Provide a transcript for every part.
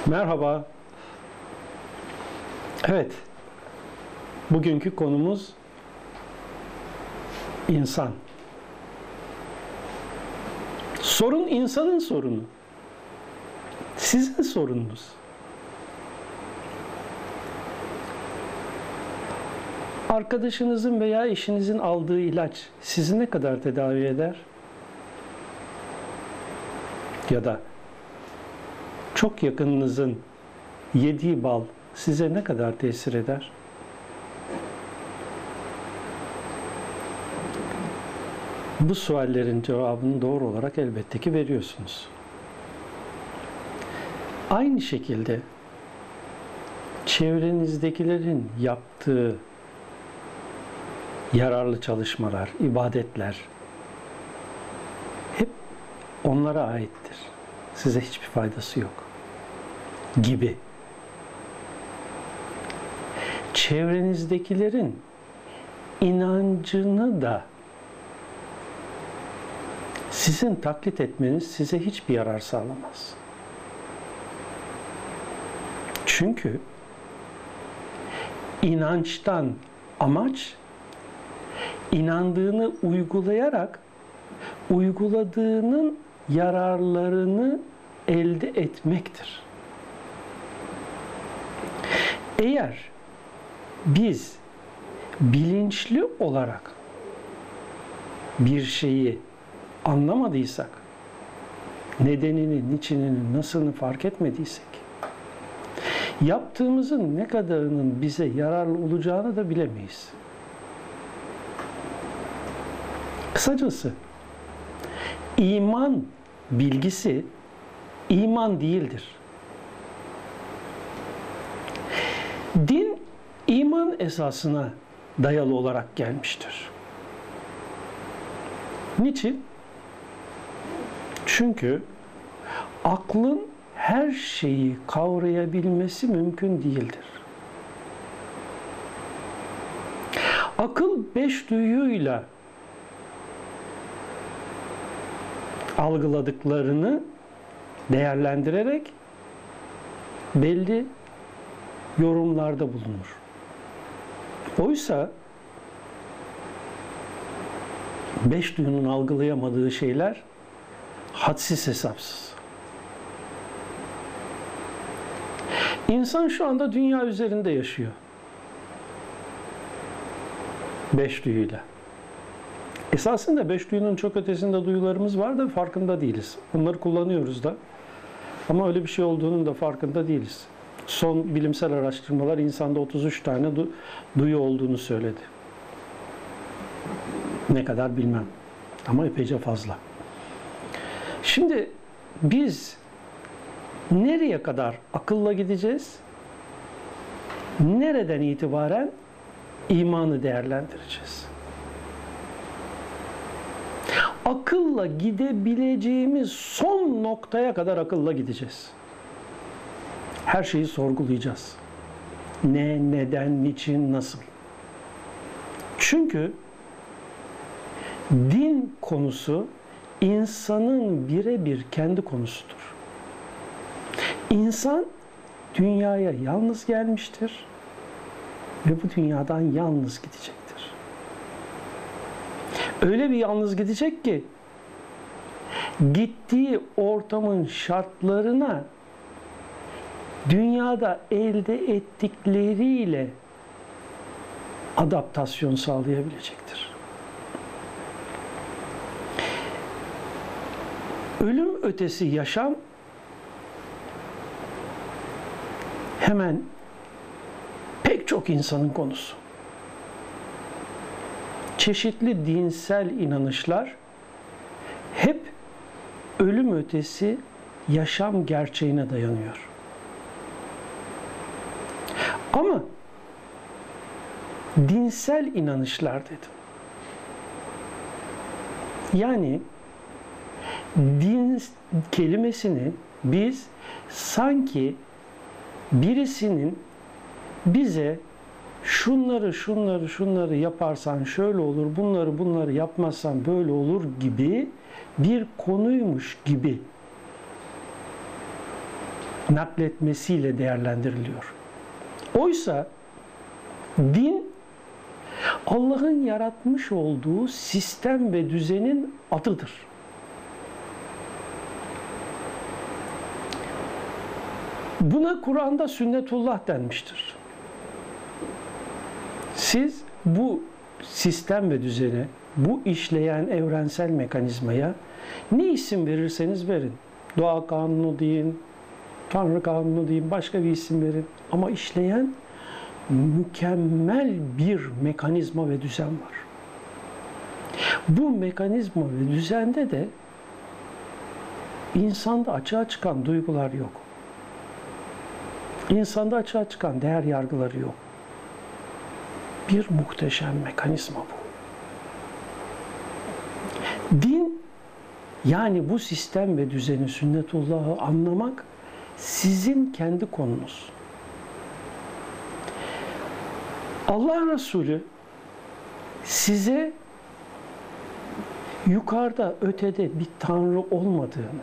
Merhaba. Evet, bugünkü konumuz insan. Sorun insanın sorunu. Sizin sorununuz. Arkadaşınızın veya eşinizin aldığı ilaç sizi ne kadar tedavi eder? Ya da çok yakınınızın yediği bal size ne kadar tesir eder? Bu suallerin cevabını doğru olarak elbette ki veriyorsunuz. Aynı şekilde çevrenizdekilerin yaptığı yararlı çalışmalar, ibadetler hep onlara aittir. Size hiçbir faydası yok gibi. Çevrenizdekilerin inancını da sizin taklit etmeniz size hiçbir yarar sağlamaz. Çünkü inançtan amaç inandığını uygulayarak uyguladığının yararlarını elde etmektir. Eğer biz bilinçli olarak bir şeyi anlamadıysak, nedenini, niçinini, nasılını fark etmediysek, yaptığımızın ne kadarının bize yararlı olacağını da bilemeyiz. Kısacası, iman bilgisi iman değildir. Din iman esasına dayalı olarak gelmiştir. Niçin? Çünkü aklın her şeyi kavrayabilmesi mümkün değildir. Akıl 5 duyuyla algıladıklarını değerlendirerek belli yorumlarda bulunur. Oysa 5 duyunun algılayamadığı şeyler hadsiz hesapsız. İnsan şu anda dünya üzerinde yaşıyor. 5 duyuyla. Esasında 5 duyunun çok ötesinde duyularımız var da farkında değiliz. Bunları kullanıyoruz da. Ama öyle bir şey olduğunun da farkında değiliz. Son bilimsel araştırmalar insanda 33 tane duyu olduğunu söyledi. Ne kadar bilmem. Ama epeyce fazla. Şimdi biz nereye kadar akılla gideceğiz? Nereden itibaren imanı değerlendireceğiz? Akılla gidebileceğimiz son noktaya kadar akılla gideceğiz. Her şeyi sorgulayacağız. Ne, neden, niçin, nasıl? Çünkü din konusu insanın birebir kendi konusudur. İnsan dünyaya yalnız gelmiştir ve bu dünyadan yalnız gidecektir. Öyle bir yalnız gidecek ki gittiği ortamın şartlarına dünyada elde ettikleriyle adaptasyon sağlayabilecektir. Ölüm ötesi yaşam hemen pek çok insanın konusu. Çeşitli dinsel inanışlar hep ölüm ötesi yaşam gerçeğine dayanıyor. Ama dinsel inanışlar dedim. Yani din kelimesini biz sanki birisinin bize şunları yaparsan şöyle olur, bunları yapmazsan böyle olur gibi bir konuymuş gibi nakletmesiyle değerlendiriliyor. Oysa din Allah'ın yaratmış olduğu sistem ve düzenin adıdır. Buna Kur'an'da sünnetullah denmiştir. Siz bu sistem ve düzene, bu işleyen evrensel mekanizmaya ne isim verirseniz verin. Doğa kanunu deyin, Tanrı kanunu deyin, başka bir isim verin. Ama işleyen mükemmel bir mekanizma ve düzen var. Bu mekanizma ve düzende de insanda açığa çıkan duygular yok. İnsanda açığa çıkan değer yargıları yok. Bir muhteşem mekanizma bu. Din, yani bu sistem ve düzeni, sünnetullah'ı anlamak sizin kendi konunuz. Allah Resulü size yukarıda, ötede bir Tanrı olmadığını,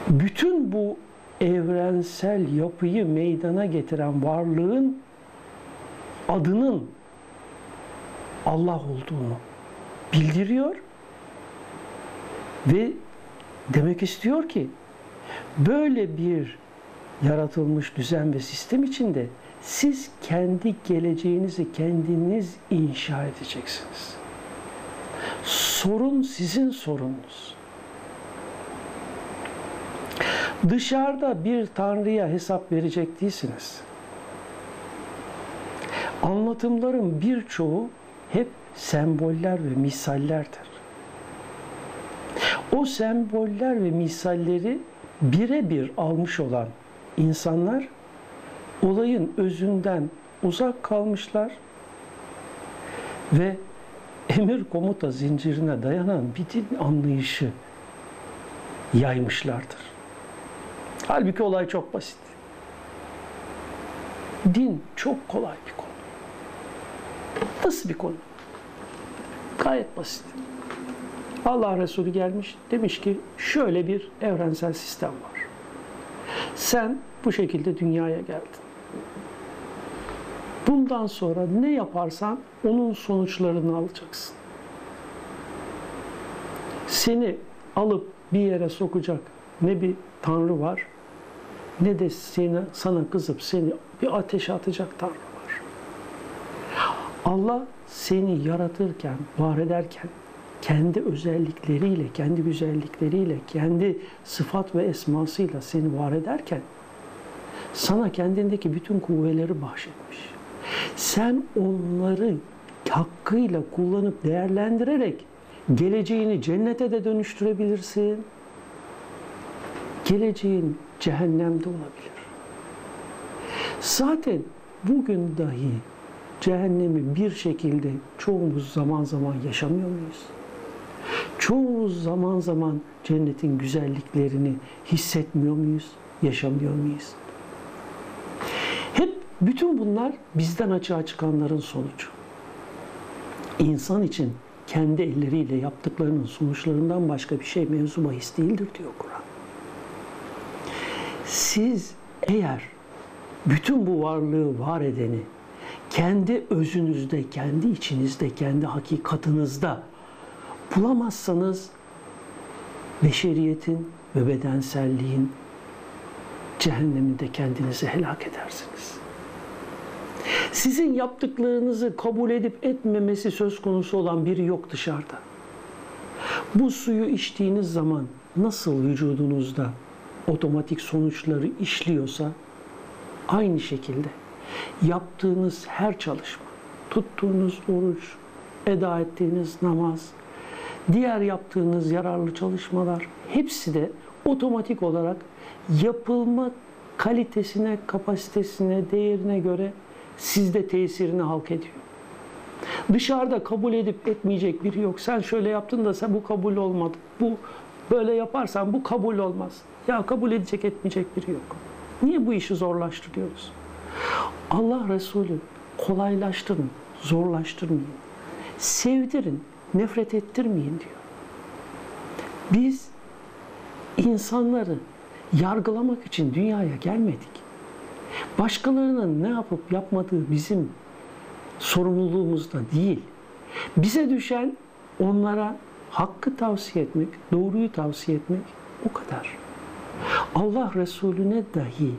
bütün bu evrensel yapıyı meydana getiren varlığın adının Allah olduğunu bildiriyor ve demek istiyor ki böyle bir yaratılmış düzen ve sistem içinde siz kendi geleceğinizi kendiniz inşa edeceksiniz. Sorun sizin sorununuz. Dışarıda bir Tanrı'ya hesap verecek değilsiniz. Anlatımların birçoğu hep semboller ve misallerdir. O semboller ve misalleri birebir almış olan insanlar olayın özünden uzak kalmışlar ve emir komuta zincirine dayanan bir din anlayışı yaymışlardır. Halbuki olay çok basit. Din çok kolay bir konu. Nasıl bir konu? Gayet basit. Allah Resulü gelmiş, demiş ki şöyle bir evrensel sistem var. Sen bu şekilde dünyaya geldin. Bundan sonra ne yaparsan onun sonuçlarını alacaksın. Seni alıp bir yere sokacak ne bir Tanrı var, ne de sana kızıp seni bir ateşe atacak Tanrı var. Allah seni yaratırken, var ederken, kendi özellikleriyle, kendi güzellikleriyle, kendi sıfat ve esmasıyla seni var ederken sana kendindeki bütün kuvveleri bahşetmiş. Sen onları hakkıyla kullanıp değerlendirerek geleceğini cennete de dönüştürebilirsin. Geleceğin cehennemde olabilir. Zaten bugün dahi cehennemi bir şekilde çoğumuz zaman zaman yaşamıyor muyuz? Çoğumuz zaman zaman cennetin güzelliklerini hissetmiyor muyuz? Yaşamıyor muyuz? Hep bütün bunlar bizden açığa çıkanların sonucu. İnsan için kendi elleriyle yaptıklarının sonuçlarından başka bir şey mevzu bahis değildir diyor Kur'an. Siz eğer bütün bu varlığı var edeni kendi özünüzde, kendi içinizde, kendi hakikatinizde bulamazsanız beşeriyetin ve bedenselliğin cehenneminde kendinizi helak edersiniz. Sizin yaptıklarınızı kabul edip etmemesi söz konusu olan biri yok dışarıda. Bu suyu içtiğiniz zaman nasıl vücudunuzda otomatik sonuçları işliyorsa aynı şekilde yaptığınız her çalışma, tuttuğunuz oruç, eda ettiğiniz namaz, diğer yaptığınız yararlı çalışmalar hepsi de otomatik olarak yapılma kalitesine, kapasitesine, değerine göre sizde tesirini halk ediyor. Dışarıda kabul edip etmeyecek biri yok. Sen şöyle yaptın da sen bu kabul olmadı. Bu böyle yaparsan bu kabul olmaz. Ya kabul edecek etmeyecek biri yok. Niye bu işi zorlaştırıyoruz? Allah Resulü kolaylaştırın, zorlaştırmayın. Sevdirin, nefret ettirmeyin diyor. Biz insanları yargılamak için dünyaya gelmedik. Başkalarının ne yapıp yapmadığı bizim sorumluluğumuzda değil. Bize düşen onlara hakkı tavsiye etmek, doğruyu tavsiye etmek, o kadar. Allah Resulüne dahi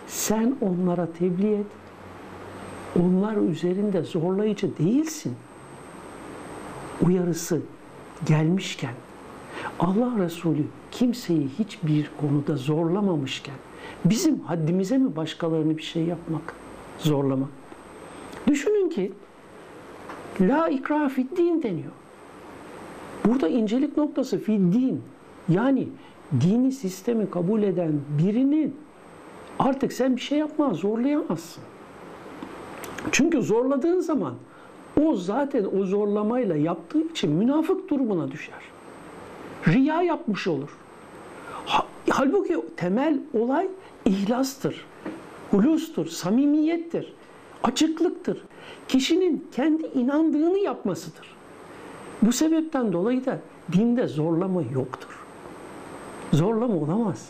sen onlara tebliğ et, onlar üzerinde zorlayıcı değilsin uyarısı gelmişken, Allah Resulü kimseyi hiçbir konuda zorlamamışken, bizim haddimize mi başkalarını bir şey yapmak, zorlamak? Düşünün ki, la ikrahe fi'd-din deniyor. Burada incelik noktası fi'd-din. Yani dini sistemi kabul eden birinin artık sen bir şey yapma, zorlayamazsın. Çünkü zorladığın zaman o zaten o zorlamayla yaptığı için münafık durumuna düşer. Riya yapmış olur. Halbuki temel olay ihlastır, hulustur, samimiyettir, açıklıktır. Kişinin kendi inandığını yapmasıdır. Bu sebepten dolayı da dinde zorlama yoktur. Zorlama olamaz.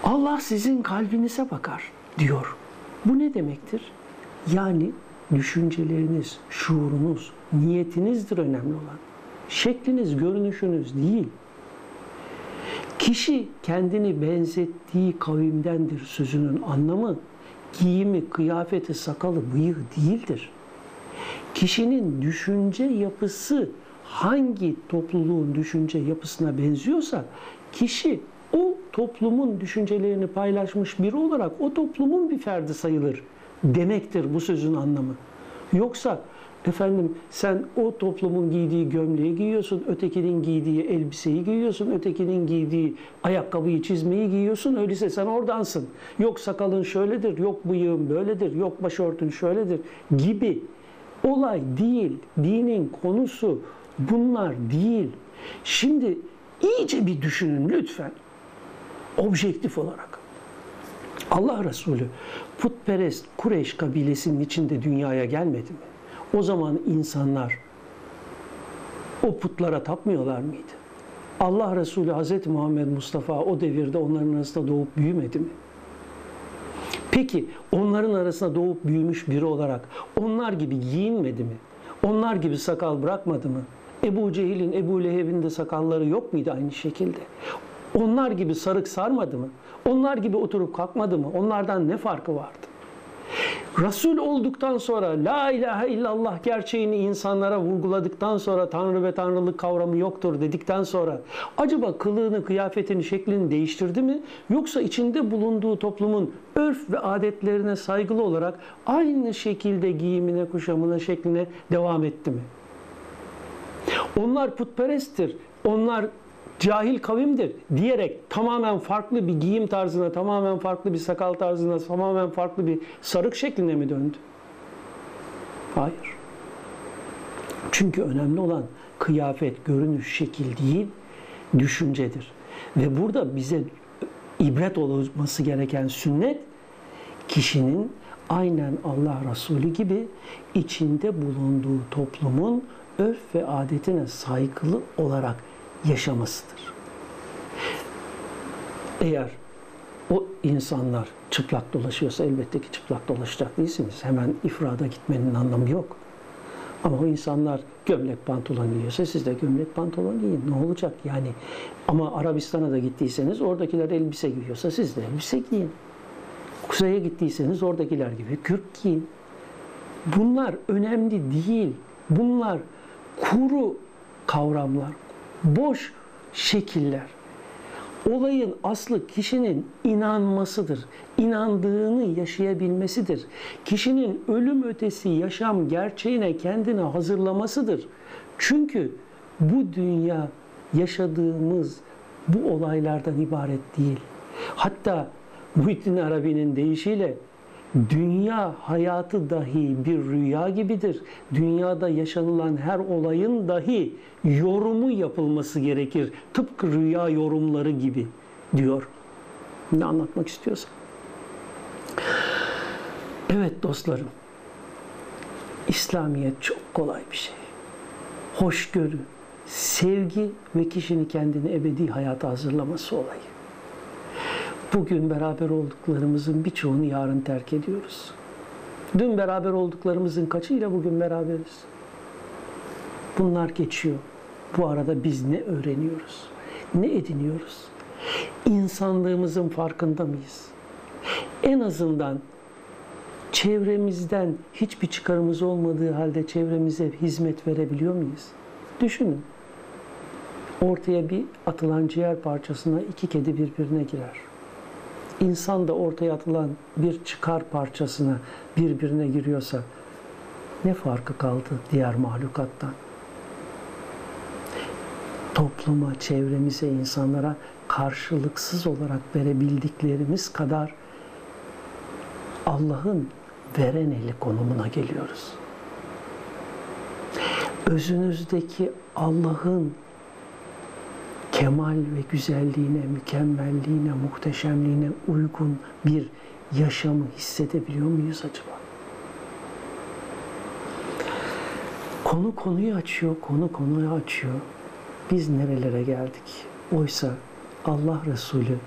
Allah sizin kalbinize bakar diyor. Bu ne demektir? Yani düşünceleriniz, şuurunuz, niyetinizdir önemli olan. Şekliniz, görünüşünüz değil. Kişi kendini benzettiği kavimdendir sözünün anlamı, giyimi, kıyafeti, sakalı, bıyığı değildir. Kişinin düşünce yapısı hangi topluluğun düşünce yapısına benziyorsa, kişi o toplumun düşüncelerini paylaşmış biri olarak o toplumun bir ferdi sayılır demektir bu sözün anlamı. Yoksa efendim sen o toplumun giydiği gömleği giyiyorsun, ötekinin giydiği elbiseyi giyiyorsun, ötekinin giydiği ayakkabıyı, çizmeyi giyiyorsun, öyleyse sen oradansın. Yok sakalın şöyledir, yok bıyığın böyledir, yok başörtün şöyledir gibi. Olay değil, dinin konusu bunlar değil. Şimdi iyice bir düşünün lütfen, objektif olarak. Allah Resulü putperest Kureyş kabilesinin içinde dünyaya gelmedi mi? O zaman insanlar o putlara tapmıyorlar mıydı? Allah Resulü Hz. Muhammed Mustafa o devirde onların arasında doğup büyümedi mi? Peki onların arasında doğup büyümüş biri olarak onlar gibi giyinmedi mi? Onlar gibi sakal bırakmadı mı? Ebu Cehil'in, Ebu Leheb'in de sakalları yok muydu aynı şekilde? Onlar gibi sarık sarmadı mı? Onlar gibi oturup kalkmadı mı? Onlardan ne farkı vardı? Resul olduktan sonra, la ilahe illallah gerçeğini insanlara vurguladıktan sonra, Tanrı ve Tanrılık kavramı yoktur dedikten sonra, acaba kılığını, kıyafetini, şeklini değiştirdi mi? Yoksa içinde bulunduğu toplumun örf ve adetlerine saygılı olarak aynı şekilde giyimine, kuşamına, şekline devam etti mi? Onlar putperesttir, onlar cahil kavimdir diyerek tamamen farklı bir giyim tarzına, tamamen farklı bir sakal tarzına, tamamen farklı bir sarık şekline mi döndü? Hayır. Çünkü önemli olan kıyafet, görünüş, şekil değil, düşüncedir. Ve burada bize ibret olması gereken sünnet, kişinin aynen Allah Resulü gibi içinde bulunduğu toplumun örf ve adetine saygılı olarak yaşamasıdır. Eğer o insanlar çıplak dolaşıyorsa elbette ki çıplak dolaşacak değilsiniz. Hemen ifrada gitmenin anlamı yok. Ama o insanlar gömlek pantolon giyiyorsa siz de gömlek pantolon giyin. Ne olacak yani? Ama Arabistan'a da gittiyseniz oradakiler elbise giyiyorsa siz de elbise giyin. Kuzey'e gittiyseniz oradakiler gibi kürk giyin. Bunlar önemli değil. Bunlar kuru kavramlar, boş şekiller. Olayın aslı kişinin inanmasıdır. İnandığını yaşayabilmesidir. Kişinin ölüm ötesi yaşam gerçeğine kendini hazırlamasıdır. Çünkü bu dünya yaşadığımız bu olaylardan ibaret değil. Hatta Muhittin Arabi'nin deyişiyle dünya hayatı dahi bir rüya gibidir. Dünyada yaşanılan her olayın dahi yorumu yapılması gerekir. Tıpkı rüya yorumları gibi diyor. Ne anlatmak istiyorsa. Evet dostlarım, İslamiyet çok kolay bir şey. Hoşgörü, sevgi ve kişinin kendini ebedi hayata hazırlaması olayı. Bugün beraber olduklarımızın birçoğunu yarın terk ediyoruz. Dün beraber olduklarımızın kaçıyla bugün beraberiz. Bunlar geçiyor. Bu arada biz ne öğreniyoruz? Ne ediniyoruz? İnsanlığımızın farkında mıyız? En azından çevremizden hiçbir çıkarımız olmadığı halde çevremize hizmet verebiliyor muyuz? Düşünün. Ortaya bir atılan ciğer parçasına 2 kedi birbirine girer. İnsan da ortaya atılan bir çıkar parçasına birbirine giriyorsa ne farkı kaldı diğer mahlukattan? Topluma, çevremize, insanlara karşılıksız olarak verebildiklerimiz kadar Allah'ın veren eli konumuna geliyoruz. Özünüzdeki Allah'ın kemal ve güzelliğine, mükemmelliğine, muhteşemliğine uygun bir yaşamı hissedebiliyor muyuz acaba? Konu konuyu açıyor, konu konuyu açıyor. Biz nerelere geldik? Oysa Allah Resulü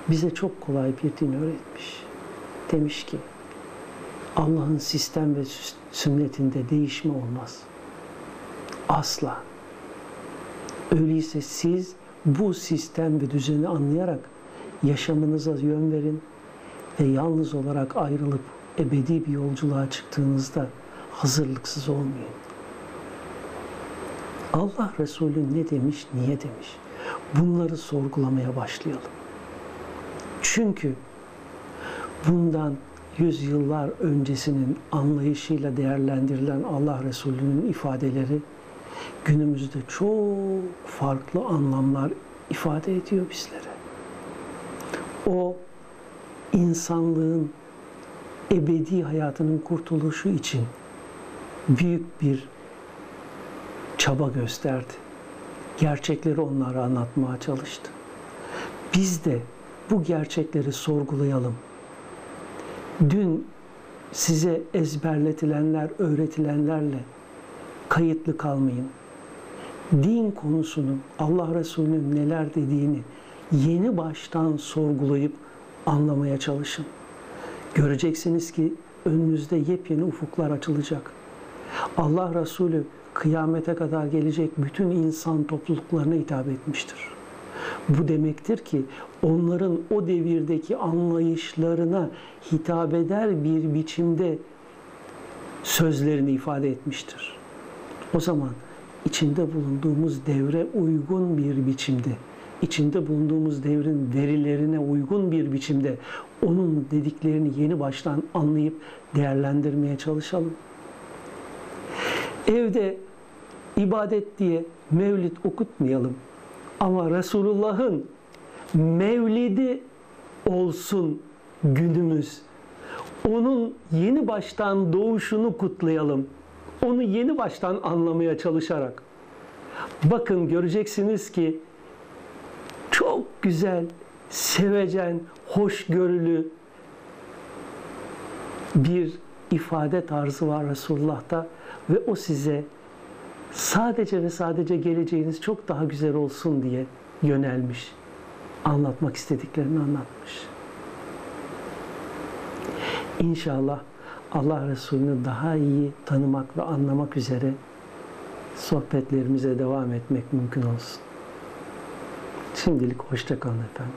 bize çok kolay bir din öğretmiş. Demiş ki, Allah'ın sistem ve sünnetinde değişme olmaz. Asla. Öyleyse siz bu sistem ve düzeni anlayarak yaşamınıza yön verin ve yalnız olarak ayrılıp ebedi bir yolculuğa çıktığınızda hazırlıksız olmayın. Allah Resulü ne demiş, niye demiş? Bunları sorgulamaya başlayalım. Çünkü bundan yüzyıllar öncesinin anlayışıyla değerlendirilen Allah Resulü'nün ifadeleri günümüzde çok farklı anlamlar ifade ediyor bizlere. O insanlığın ebedi hayatının kurtuluşu için büyük bir çaba gösterdi. Gerçekleri onlara anlatmaya çalıştı. Biz de bu gerçekleri sorgulayalım. Dün size ezberletilenler, öğretilenlerle kayıtlı kalmayın. Din konusunu, Allah Resulü'nün neler dediğini yeni baştan sorgulayıp anlamaya çalışın. Göreceksiniz ki önünüzde yepyeni ufuklar açılacak. Allah Resulü kıyamete kadar gelecek bütün insan topluluklarına hitap etmiştir. Bu demektir ki onların o devirdeki anlayışlarına hitap eder bir biçimde sözlerini ifade etmiştir. O zaman içinde bulunduğumuz devre uygun bir biçimde, içinde bulunduğumuz devrin verilerine uygun bir biçimde onun dediklerini yeni baştan anlayıp değerlendirmeye çalışalım. Evde ibadet diye mevlid okutmayalım. Ama Resulullah'ın mevlidi olsun günümüz. Onun yeni baştan doğuşunu kutlayalım. Onu yeni baştan anlamaya çalışarak. Bakın göreceksiniz ki çok güzel, sevecen, hoşgörülü bir ifade tarzı var Resulullah'ta ve o size sadece ve sadece geleceğiniz çok daha güzel olsun diye yönelmiş. Anlatmak istediklerini anlatmış. İnşallah Allah Resulü'nü daha iyi tanımak ve anlamak üzere sohbetlerimize devam etmek mümkün olsun. Şimdilik hoşça kalın efendim.